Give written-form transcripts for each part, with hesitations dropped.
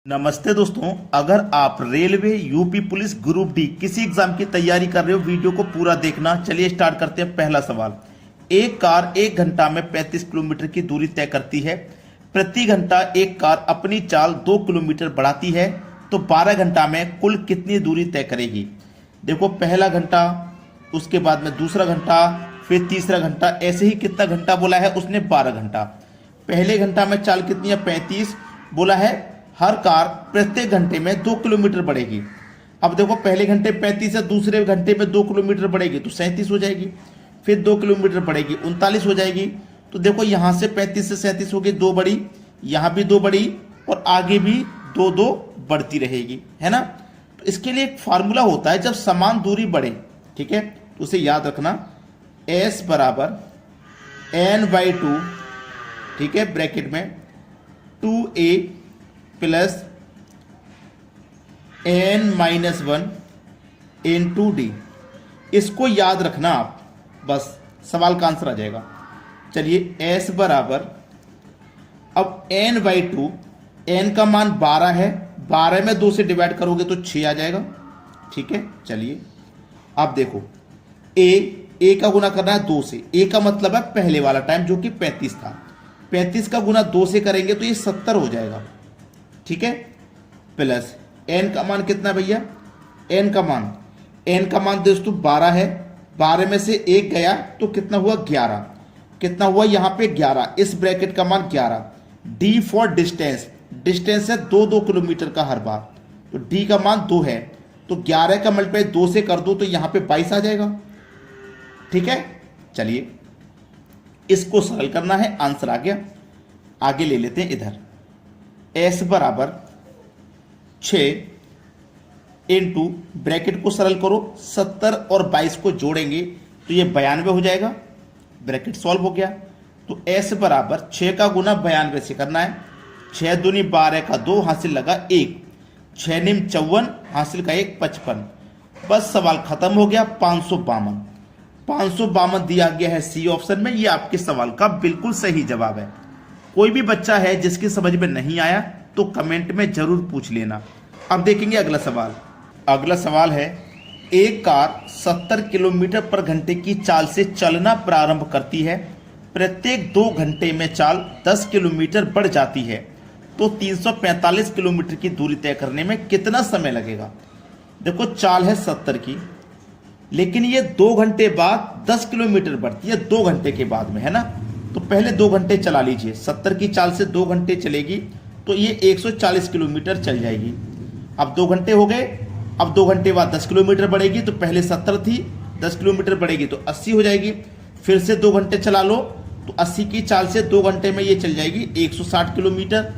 नमस्ते दोस्तों, अगर आप railway, UP police, group D किसी एग्जाम की तैयारी कर रहे हो, वीडियो को पूरा देखना। चलिए स्टार्ट करते हैं। पहला सवाल, एक कार 1 घंटा में 35 किलोमीटर की दूरी तय करती है। प्रति घंटा एक कार अपनी चाल 2 किलोमीटर बढ़ाती है, तो 12 घंटा में कुल कितनी दूरी तय करेगी। देखो, पहला घंटा, उसके बाद में दूसरा घंटा, फिर तीसरा घंटा, ऐसे ही कितना घंटा बोला है उसने, 12 घंटा। पहले घंटा में चाल कितनी है, 35 बोला है। हर कार प्रत्येक घंटे में 2 किलोमीटर बढ़ेगी। अब देखो, पहले घंटे 35 है, दूसरे घंटे में 2 किलोमीटर बढ़ेगी तो 37 हो जाएगी। फिर 2 किलोमीटर बढ़ेगी 39 हो जाएगी। तो देखो, यहाँ से 35 से 37 हो गई, 2 बढ़ी, यहाँ भी 2 बढ़ी, और आगे भी 2 बढ़ती रहेगी, है ना। तो इसके लिए एक फार्मूला होता है, जब समान दूरी बढ़े, ठीक है, तो उसे याद रखना, S बराबर n/2, ठीक है, ब्रैकेट में 2a plus n-1 into D. इसको याद रखना आप, बस सवाल का आंसर आ जाएगा। चलिए, S बराबर, अब n/2, n का मान 12 है, 12 में 2 से डिवाइड करोगे तो 6 आ जाएगा, ठीक है। चलिए, अब देखो, a का गुना करना है 2 से। a का मतलब है पहले वाला टाइम जो कि 35 था। 35 का गुना 2 से करेंगे तो ये 70 हो जाएगा, ठीक है। प्लस n का मान कितना भैया, n का मान दोस्तों 12 है। 12 में से 1 गया तो कितना हुआ, 11। कितना हुआ यहाँ पे, 11। इस ब्रैकेट का मान 11। d फॉर डिस्टेंस, डिस्टेंस है 2 किलोमीटर का हर बार, तो d का मान 2 है, तो 11 का मल्टीप्लाई 2 से कर दो तो यहाँ पे 22 आ जाएगा, ठीक है। चलिए, इसको सरल करना है, आंसर आ गया। आगे ले लेते हैं इधर, S बराबर 6 इंटू, ब्रैकेट को सरल करो, 70 और 22 को जोड़ेंगे तो ये 92 हो जाएगा। ब्रैकेट सॉल्व हो गया। तो S बराबर 6 का गुना 92 से करना है। 6 दूनी 12 का 2, हासिल लगा 1, 6 निम 54, हासिल का 1 55। बस सवाल खत्म हो गया। 552 दिया गया है सी ऑप्शन में। ये आपके सवाल का बिल्कुल सही जवाब है। कोई भी बच्चा है जिसकी समझ में नहीं आया तो कमेंट में जरूर पूछ लेना। अब देखेंगे अगला सवाल। अगला सवाल है, एक कार 70 किलोमीटर पर घंटे की चाल से चलना प्रारंभ करती है। प्रत्येक 2 घंटे में चाल 10 किलोमीटर बढ़ जाती है, तो 345 किलोमीटर की दूरी तय करने में कितना समय लगेगा। देखो, चाल है 70 की, लेकिन ये 2 घंटे बाद 10 किलोमीटर बढ़ती है, 2 घंटे के बाद में, है ना। तो पहले 2 घंटे चला लीजिए। 70 की चाल से 2 घंटे चलेगी तो ये 140 किलोमीटर चल जाएगी। अब 2 घंटे हो गए। अब 2 घंटे बाद 10 किलोमीटर बढ़ेगी, तो पहले 70 थी, 10 किलोमीटर बढ़ेगी तो 80 हो जाएगी। फिर से 2 घंटे चला लो तो 80 की चाल से 2 घंटे में ये चल जाएगी 160 किलोमीटर,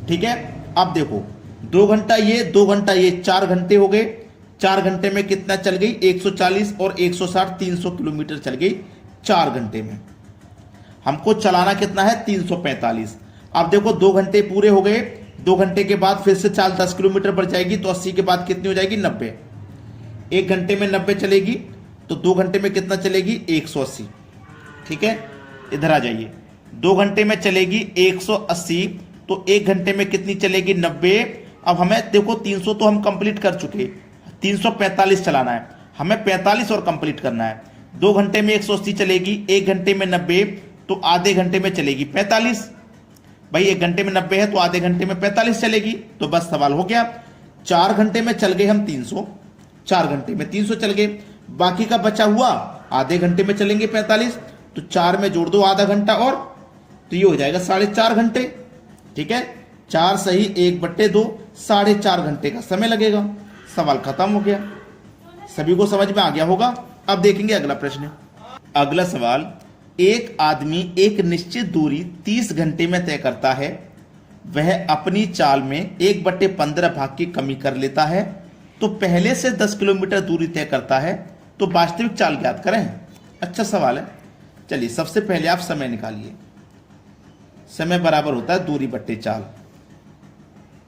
ठीक है। अब देखो, 2 घंटा ये, 2 घंटा ये, 4 घंटे हो गए। 4 घंटे में कितना चल गई, 140 और 160, 300 किलोमीटर चल गई 4 घंटे में। हमको चलाना कितना है, 345। अब देखो, 2 घंटे पूरे हो गए। 2 घंटे के बाद फिर से चाल 10 किलोमीटर बढ़ जाएगी, तो 80 के बाद कितनी हो जाएगी, 90। 1 घंटे में 90 चलेगी, तो 2 घंटे में कितना चलेगी, 180, ठीक है। इधर आ जाइए, 2 घंटे में चलेगी 180, तो 1 घंटे में कितनी चलेगी, 90। अब हमें देखो, 300 तो हम कंप्लीट कर चुके, 345 चलाना है, हमें 45 और कंप्लीट करना है। 2 घंटे में 180 चलेगी, 1 घंटे में 90, तो आधे घंटे में चलेगी 45। भाई, 1 घंटे में 90 है तो आधे घंटे में 45 चलेगी। तो बस सवाल हो गया। 4 घंटे में चल गए हम 300, 4 घंटे में 300 चल गए, बाकी का बचा हुआ आधे घंटे में चलेंगे 45, तो 4 में जोड़ दो आधा घंटा और, तो ये हो जाएगा 4.5 घंटे, ठीक है। 4 सही 1/2, 4.5 घंटे का समय लगेगा। सवाल खत्म हो गया। सभी को समझ में आ गया होगा। अब देखेंगे अगला प्रश्न। अगला सवाल, एक आदमी एक निश्चित दूरी 30 घंटे में तय करता है। वह अपनी चाल में 1/15 भाग की कमी कर लेता है, तो पहले से 10 किलोमीटर दूरी तय करता है, तो वास्तविक चाल ज्ञात करें। अच्छा सवाल है। चलिए, सबसे पहले आप समय निकालिए। समय बराबर होता है दूरी बट्टे चाल,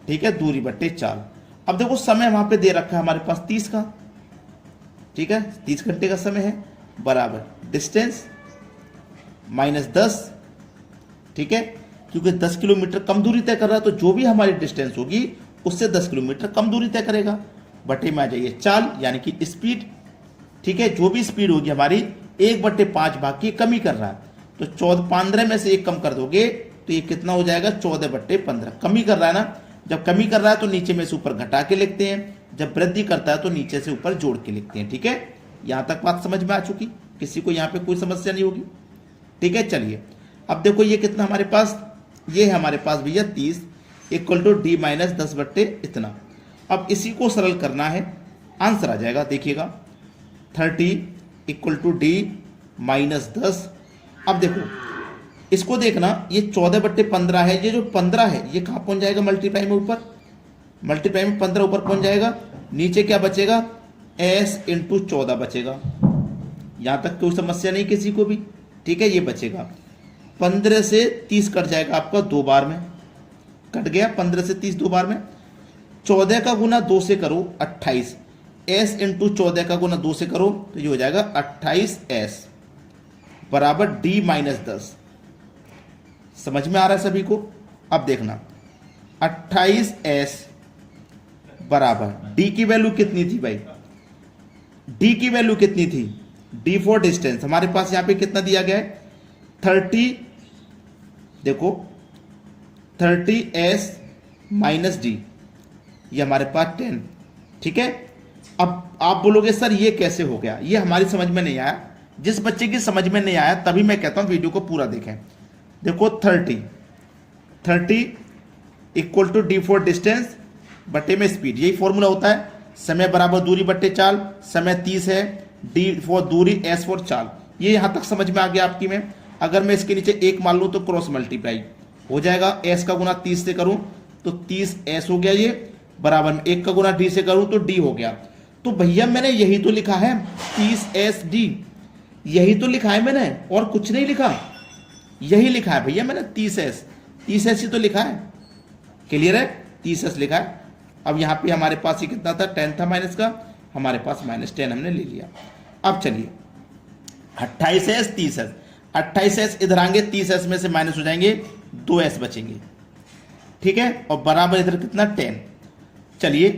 ठीक है, दूरी बट्टे चाल। अब देखो, समय वहां पे दे रखा है हमारे पास 30 का, ठीक है, 30 घंटे का समय है, बराबर डिस्टेंस -10, ठीक है। क्योंकि 10 किलोमीटर कम दूरी तय कर रहा है, तो जो भी हमारी डिस्टेंस होगी उससे 10 किलोमीटर कम दूरी तय करेगा। बटे में आ जाइए चाल यानी कि स्पीड, ठीक है, जो भी स्पीड होगी हमारी 1/5 भाग की कमी कर रहा है, तो 15 में से 1 कम कर दोगे तो ये कितना हो जाएगा 14/15। कमी कर रहा है ना, जब कमी कर रहा है तो नीचे में से ऊपर घटा के लिखते हैं, जब वृद्धि करता है तो नीचे से ऊपर जोड़ के लिखते हैं। ठीक है, यहां तक बात समझ में आ चुकी, किसी को यहां पे कोई समस्या नहीं होगी। ठीक है, चलिए अब देखो ये कितना हमारे पास, ये है हमारे पास भैया 30 इक्वल टू डी माइनस 10 बट्टे इतना। अब इसी को सरल करना है, आंसर आ जाएगा देखिएगा 30 इक्वल टू डी माइनस 10। अब देखो इसको देखना, ये 14/15 है, ये जो 15 है ये कहाँ पहुंच जाएगा मल्टीप्लाई में ऊपर, मल्टीप्लाई में 15 ऊपर पहुंच जाएगा, नीचे क्या बचेगा s इंटू 14 बचेगा। यहां तक कोई समस्या नहीं किसी को भी। ठीक है, ये बचेगा 15 से 30 कट जाएगा आपका 2 बार में, कट गया 15 से 30 2 बार में। 14 का गुना 2 से करो 28, s इंटू 14 का गुना 2 से करो तो ये हो जाएगा 28s बराबर d माइनस 10। समझ में आ रहा है सभी को? अब देखना 28s बराबर d की वैल्यू कितनी थी भाई, d की वैल्यू कितनी थी, d फॉर डिस्टेंस हमारे पास यहां पे कितना दिया गया है 30, देखो 30s माइनस d, ये हमारे पास 10। ठीक है, अब आप बोलोगे सर ये कैसे हो गया, ये हमारी समझ में नहीं आया। जिस बच्चे की समझ में नहीं आया तभी मैं कहता हूं वीडियो को पूरा देखें। देखो 30 equal to d for distance बटे में स्पीड, यही फॉर्मूला होता है, समय बराबर दूरी बटे चाल, समय 30 है, डी फॉर दूरी, एस फॉर चाल। ये यहां तक समझ में आ गया आपकी में। अगर मैं इसके नीचे 1 मान लूं तो क्रॉस मल्टीप्लाई हो जाएगा, एस का गुना 30 से करूं तो 30s हो गया, ये बराबर में 1 का गुना डी से करूं तो डी हो गया। तो भैया मैंने यही तो लिखा है 30sd, यही तो लिखा है मैंने, और कुछ नहीं लिखा, यही लिखा है भैया मैंने 30s ही तो लिखा है। क्लियर है, 30s लिखा है। अब यहां पे हमारे पास ये कितना था 10 था माइनस का, हमारे पास -10 हमने ले लिया। अब चलिए 28s 30s, 28s इधर आएंगे, 30s में से माइनस हो जाएंगे, 2s बचेंगे। ठीक है, और बराबर इधर कितना 10। चलिए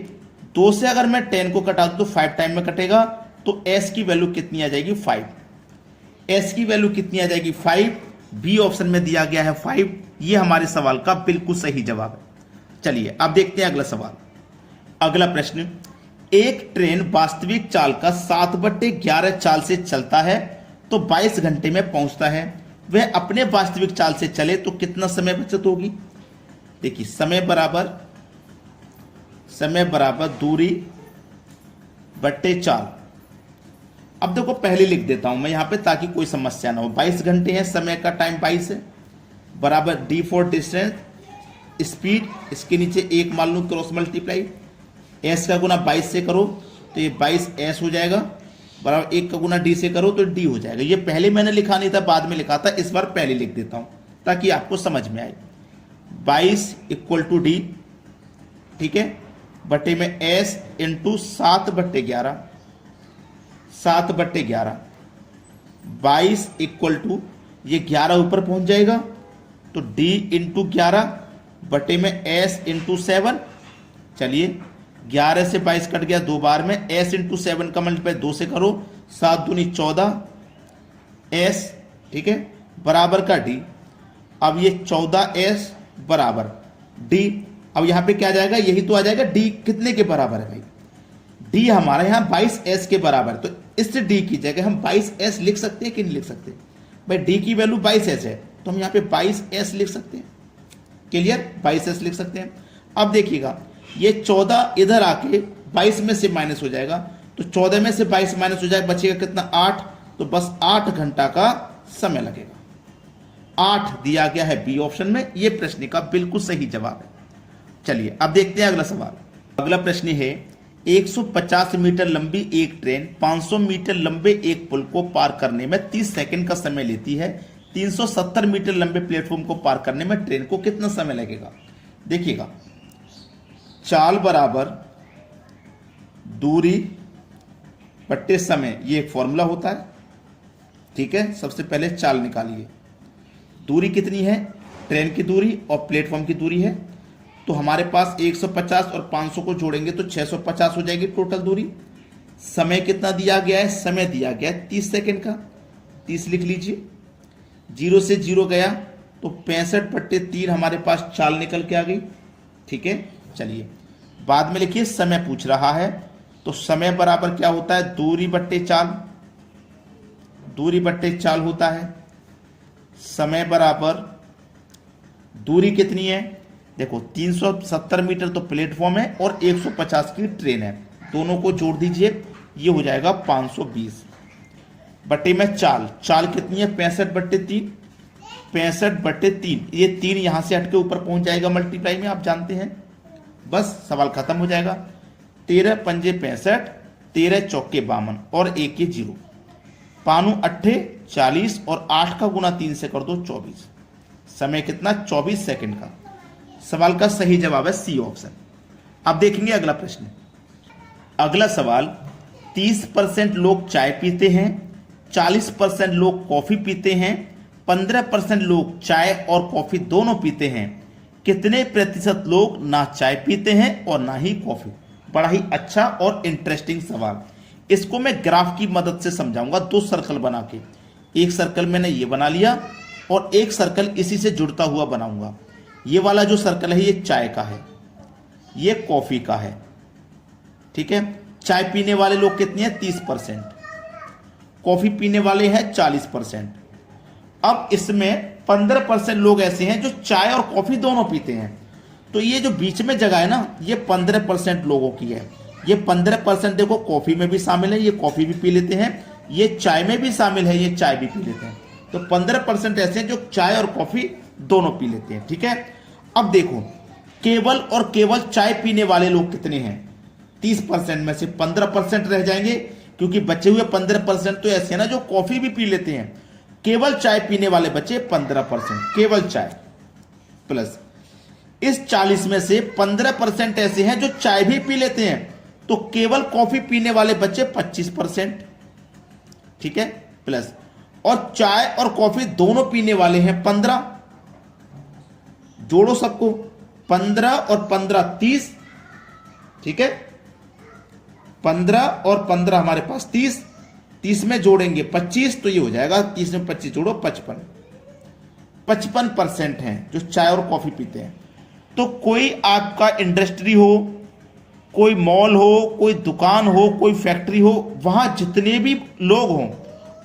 2 से अगर मैं 10 को कटा दूं तो 5 टाइम में कटेगा, तो s की वैल्यू कितनी आ जाएगी 5, s की वैल्यू कितनी आ जाएगी 5, बी ऑप्शन में दिया गया है 5, ये हमारे सवाल का बिल्कुल सही जवाब है। चलिए अब देखते हैं अगला सवाल। अगला प्रश्न, एक ट्रेन वास्तविक चाल का 7/11 चाल से चलता है तो 22 घंटे में पहुंचता है, वह अपने वास्तविक चाल से चले तो कितना समय बचत होगी। देखिए समय बराबर दूरी बट्टे चाल। अब देखो पहले लिख देता हूं मैं यहां पे ताकि कोई समस्या ना हो। 22 घंटे है, समय का टाइम 22 है, बराबर डी फॉर डिस्टेंस, स्पीड इसके नीचे 1 मान लूं क्रॉस मल्टीप्लाई, एस का गुना 22 से करो तो ये 22s हो जाएगा, बराबर 1 का गुना डी से करो तो डी हो जाएगा। ये पहले मैंने लिखा नहीं था, बाद में लिखा था, इस बार पहले लिख देता हूं ताकि आपको समझ में आए। 22 इक्वल टू डी, ठीक है, बटे में s इंटू 7/11, 7/11, 22 इक्वल टू ये 11 ऊपर पहुंच जाएगा तो d इंटू 11 बटे में s इंटू 7। चलिए 11 से 22 कट गया 2 बार में, s इंटू 7 का मल्टीप्लाई 2 से करो, 7 दूनी 14 s, ठीक है, बराबर का d। अब ये 14s बराबर d, अब यहां पे क्या आ जाएगा, यही तो आ जाएगा d कितने के बराबर है भाई, d हमारा यहां 22s के बराबर, तो इस d की जगह हम 22s लिख सकते हैं कि नहीं लिख सकते भाई, d की वैल्यू 22s है तो हम यहां पे 22s लिख सकते हैं। क्लियर, 22s लिख सकते हैं। अब देखिएगा ये 14 इधर आके 22 में से माइनस हो जाएगा, तो 14 में से 22 माइनस हो जाएगा, बचेगा कितना 8, तो बस 8 घंटा का समय लगेगा। 8 दिया गया है बी ऑप्शन में, ये प्रश्न का बिल्कुल सही जवाब है। चलिए अब देखते हैं अगला सवाल। अगला प्रश्न है 150 मीटर लंबी एक ट्रेन 500 मीटर लंबे एक पुल को पार करने में 30 सेकंड का समय लेती है, 370 मीटर लंबे प्लेटफॉर्म को पार करने में ट्रेन को कितना समय लगेगा। देखिएगा चाल बराबर दूरी बट्टे समय, ये एक फॉर्मूला होता है। ठीक है, सबसे पहले चाल निकालिए, दूरी कितनी है ट्रेन की दूरी और प्लेटफॉर्म की दूरी है, तो हमारे पास 150 और 500 को जोड़ेंगे तो 650 हो जाएगी टोटल दूरी। समय कितना दिया गया है, समय दिया गया है 30 सेकेंड का, 30 लिख लीजिए। 0 से 0 गया तो 65/3 हमारे पास चाल निकल के आ गई। ठीक है, चलिए बाद में लिखिए समय पूछ रहा है, तो समय बराबर क्या होता है, दूरी बट्टे चाल, दूरी बट्टे चाल होता है। समय बराबर दूरी कितनी है, देखो 370 मीटर तो प्लेटफॉर्म है और 150 की ट्रेन है, दोनों को जोड़ दीजिए, ये हो जाएगा 520 बट्टे में चाल, चाल कितनी है 65/3, 65/3, ये 3 यहां से हटके ऊपर पहुंच जाएगा मल्टीप्लाई में, आप जानते हैं, बस सवाल खत्म हो जाएगा। 13 पंजे 65, 13 चौके 52 और 1 ये 0, पानू 8 40 और 8 का गुना 3 से कर दो 24, समय कितना 24 सेकंड का। सवाल का सही जवाब है सी ऑप्शन। अब देखेंगे अगला प्रश्न। अगला सवाल, 30% लोग चाय पीते हैं, 40% लोग कॉफी पीते हैं, 15% लोग चाय और कॉफी दोनों पीते हैं, कितने प्रतिशत लोग ना चाय पीते हैं और ना ही कॉफी। बड़ा ही अच्छा और इंटरेस्टिंग सवाल। इसको मैं ग्राफ की मदद से समझाऊंगा, 2 सर्कल बना के। एक सर्कल मैंने ये बना लिया और एक सर्कल इसी से जुड़ता हुआ बनाऊंगा। ये वाला जो सर्कल है ये चाय का है, ये कॉफी का है। ठीक है, चाय पीने वाले लोग कितने हैं 30%, कॉफी पीने वाले हैं 40%। अब इसमें 15% लोग ऐसे हैं जो चाय और कॉफी दोनों पीते हैं, तो ये जो बीच में जगह है ना, ये 15% लोगों की है। ये 15% देखो कॉफी में भी शामिल है, ये कॉफी भी पी लेते हैं, ये चाय में भी शामिल है, ये चाय भी पी लेते हैं। तो 15% ऐसे हैं जो चाय और कॉफी दोनों पी लेते हैं। ठीक है, अब देखो केवल और केवल चाय पीने वाले लोग कितने हैं, 30% में से 15% रह जाएंगे, क्योंकि बचे हुए 15% तो ऐसे हैं ना जो कॉफी भी पी लेते हैं। केवल चाय पीने वाले बचे 15%, केवल चाय प्लस इस 40 में से 15% ऐसे हैं जो चाय भी पी लेते हैं, तो केवल कॉफी पीने वाले बचे 25%। ठीक है, प्लस और चाय और कॉफी दोनों पीने वाले हैं 15, जोड़ो सबको, 15 और 15 30। ठीक है, 15 और 15 हमारे पास 30, 30 में जोड़ेंगे 25 तो ये हो जाएगा, 30 में 25 जोड़ो 55% हैं जो चाय और कॉफी पीते हैं। तो कोई आपका इंडस्ट्री हो, कोई मॉल हो, कोई दुकान हो, कोई फैक्ट्री हो, वहां जितने भी लोग हों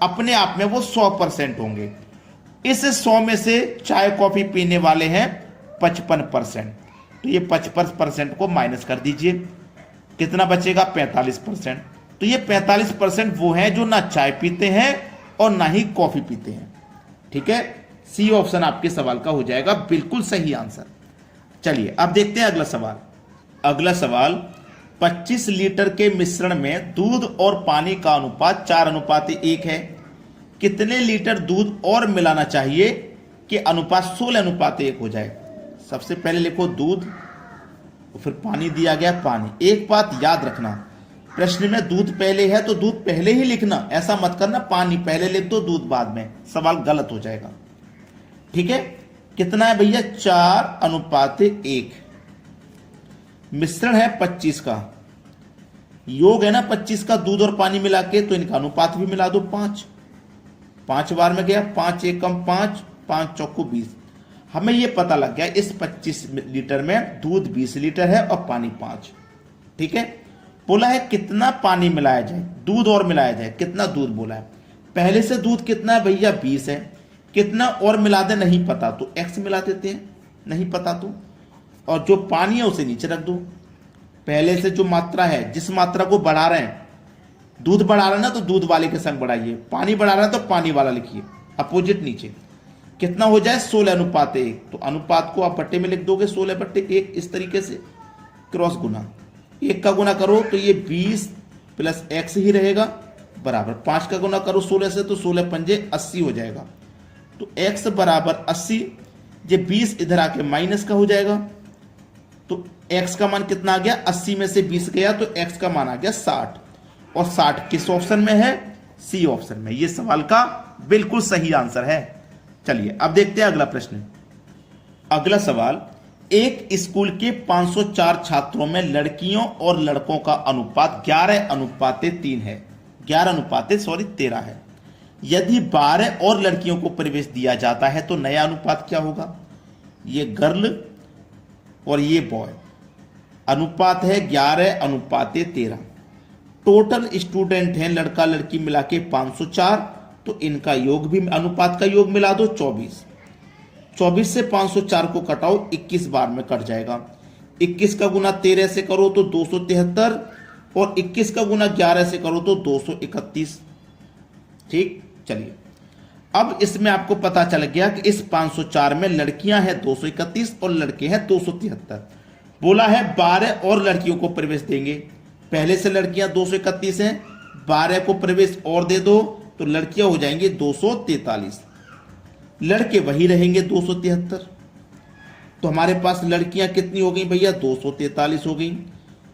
अपने आप में वो 100% होंगे। इस 100 में से चाय कॉफी पीने वाले हैं 55%, तो ये 55% को माइनस कर दीजिए, कितना बचेगा 45%। तो ये 45% वो हैं जो ना चाय पीते हैं और ना ही कॉफी पीते हैं। ठीक है, सी ऑप्शन आपके सवाल का हो जाएगा बिल्कुल सही आंसर। चलिए अब देखते हैं अगला सवाल। अगला सवाल, 25 लीटर के मिश्रण में दूध और पानी का अनुपात 4:1 है, कितने लीटर दूध और मिलाना चाहिए कि अनुपात 16:1 हो जाए। सबसे पहले लिखो दूध, फिर पानी दिया गया पानी। एक बात याद रखना, प्रश्न में दूध पहले है तो दूध पहले ही लिखना, ऐसा मत करना पानी पहले लिख दो दूध बाद में, सवाल गलत हो जाएगा। ठीक है, कितना है भैया 4:1। मिश्रण है 25 का, योग है ना 25 का दूध और पानी मिला के, तो इनका अनुपात भी मिला दो 5, 5 बार में गया, 5 एकम 5, 5 चौको 20। हमें यह पता लग गया इस 25 लीटर में दूध 20 लीटर है और पानी 5। ठीक है, बोला है कितना पानी मिलाया जाए, दूध और मिलाया जाए, कितना दूध बोला है। पहले से दूध कितना है भैया 20 है, कितना और मिला दे नहीं पता तो x मिला देते हैं, नहीं पता तो, और जो पानी है उसे नीचे रख दो। पहले से जो मात्रा है, जिस मात्रा को बढ़ा रहे हैं, दूध बढ़ा रहे हैं ना तो दूध वाले के संग बढ़ाइए, पानी बढ़ा रहे हैं तो पानी वाला लिखिए, अपोजिट नीचे। कितना हो जाए 16:1, तो अनुपात को आप बट्टे में लिख दोगे 16/1, इस तरीके से क्रॉस गुना, 1 का गुना करो तो ये 20 प्लस x ही रहेगा बराबर 5 का गुना करो 16 से तो 16 पंजे 80 हो जाएगा, तो x बराबर 80। ये 20 इधर आके माइनस का हो जाएगा, तो x का मान कितना आ गया, 80 में से 20 गया तो x का मान आ गया 60, और 60 किस ऑप्शन में है, सी ऑप्शन में। ये सवाल का बिल्कुल सही आंसर है। चलिए अब देखते हैं अगला प्रश्न। अगला सवाल, एक स्कूल के 504 छात्रों में लड़कियों और लड़कों का अनुपात 11:3 है। 13 है। यदि 12 और लड़कियों को प्रवेश दिया जाता है तो नया अनुपात क्या होगा? ये गर्ल और ये बॉय, अनुपात है 11:13। टोटल स्टूडेंट हैं लड़का लड़की मिला के 504, तो इनका योग भी, अनुपात का योग मिला दो 24। 24 से 504 को कटाओ, 21 बार में कट जाएगा। 21 का गुना 13 से करो तो 273, और 21 का गुना 11 से करो तो 231। ठीक, चलिए अब इसमें आपको पता चल गया कि इस 504 में लड़कियां हैं 231 और लड़के हैं 273। बोला है 12 और लड़कियों को प्रवेश देंगे। पहले से लड़कियां 231 हैं, 12 को प्रवेश और दे दो तो लड़कियां हो जाएंगी 243, लड़के वही रहेंगे 273। तो हमारे पास लड़कियां कितनी हो गई भैया? 243 हो गई।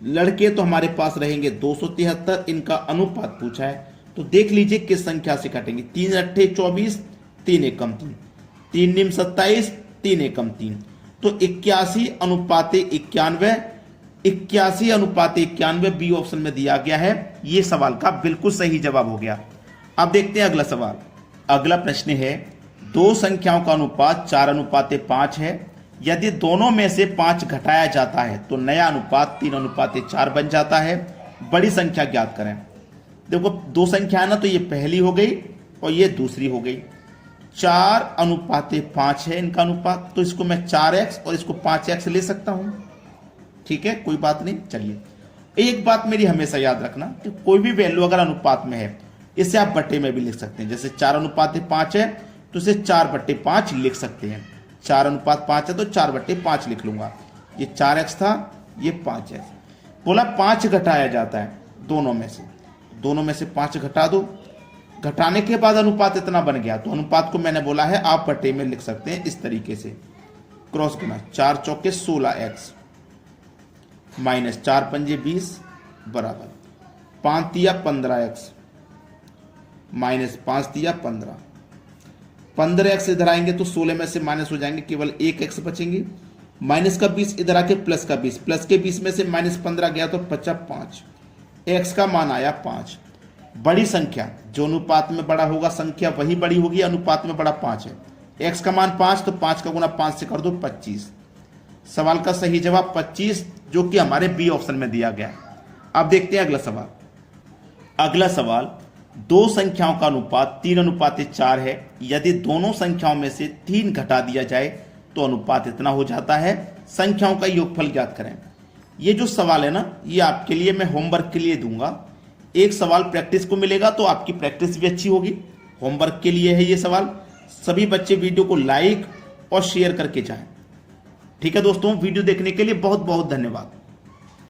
लड़के तो हमारे पास रहेंगे 273। इनका अनुपात पूछा है तो देख लीजिए किस संख्या से काटेंगे। 3 अट्ठे 24, 3 एकम 3, 3 निम 27, 3 एकम 3, तो 81:91। 81:91 बी ऑप्शन में दिया गया है। ये सवाल का बिल्कुल सही जवाब हो गया। अब देखते हैं अगला सवाल। अगला प्रश्न है, दो संख्याओं का अनुपात 4:5 है। यदि दोनों में से 5 घटाया जाता है तो नया अनुपात 3:4 बन जाता है। बड़ी संख्या ज्ञात करें। देखो दो संख्या है ना, तो ये पहली हो गई और ये दूसरी हो गई। 4:5 है इनका अनुपात, तो इसको मैं 4x और इसको 5x ले सकता हूं। ठीक है, कोई बात नहीं। चलिए, एक बात मेरी हमेशा याद रखना कि कोई भी वैल्यू अगर अनुपात में है, इसे आप बट्टे में भी लिख सकते हैं। जैसे 4:5 है तो इसे 4/5 लिख सकते हैं। 4:5 है तो 4/5 लिख लूंगा। ये 4x था, ये 5x। बोला 5 घटाया जाता है दोनों में से, 5 घटा दो। घटाने के बाद अनुपात इतना बन गया, तो अनुपात को मैंने बोला है आप बट्टे में लिख सकते हैं इस तरीके से, क्रॉस गुना। 4 चौके 16x माइनस 4 पंजे 20 बराबर 5 तिया 15x माइनस 5 तिया 15। 15x इधर आएंगे तो 16 में से माइनस हो जाएंगे, केवल 1x बचेंगे। माइनस का 20 इधर आके प्लस का 20, प्लस के 20 में से माइनस 15 गया तो बचा 5। x का मान आया 5। बड़ी संख्या जो अनुपात में बड़ा होगा, संख्या वही बड़ी होगी, अनुपात में बड़ा 5 है। x का मान 5, तो 5 का गुना 5 से कर दो 25। सवाल का सही जवाब 25, जो कि हमारे बी ऑप्शन में दिया गया है। अब देखते हैं अगला सवाल। अगला सवाल, दो संख्याओं का अनुपात 3:4 है। यदि दोनों संख्याओं में से 3 घटा दिया जाए तो अनुपात इतना हो जाता है। संख्याओं का योगफल ज्ञात करें। ये जो सवाल है ना, ये आपके लिए मैं होमवर्क के लिए दूंगा। एक सवाल प्रैक्टिस को मिलेगा तो आपकी प्रैक्टिस भी अच्छी होगी। होमवर्क के लिए है ये सवाल। सभी बच्चे वीडियो को लाइक और शेयर करके जाएं। ठीक है दोस्तों, वीडियो देखने के लिए बहुत बहुत धन्यवाद।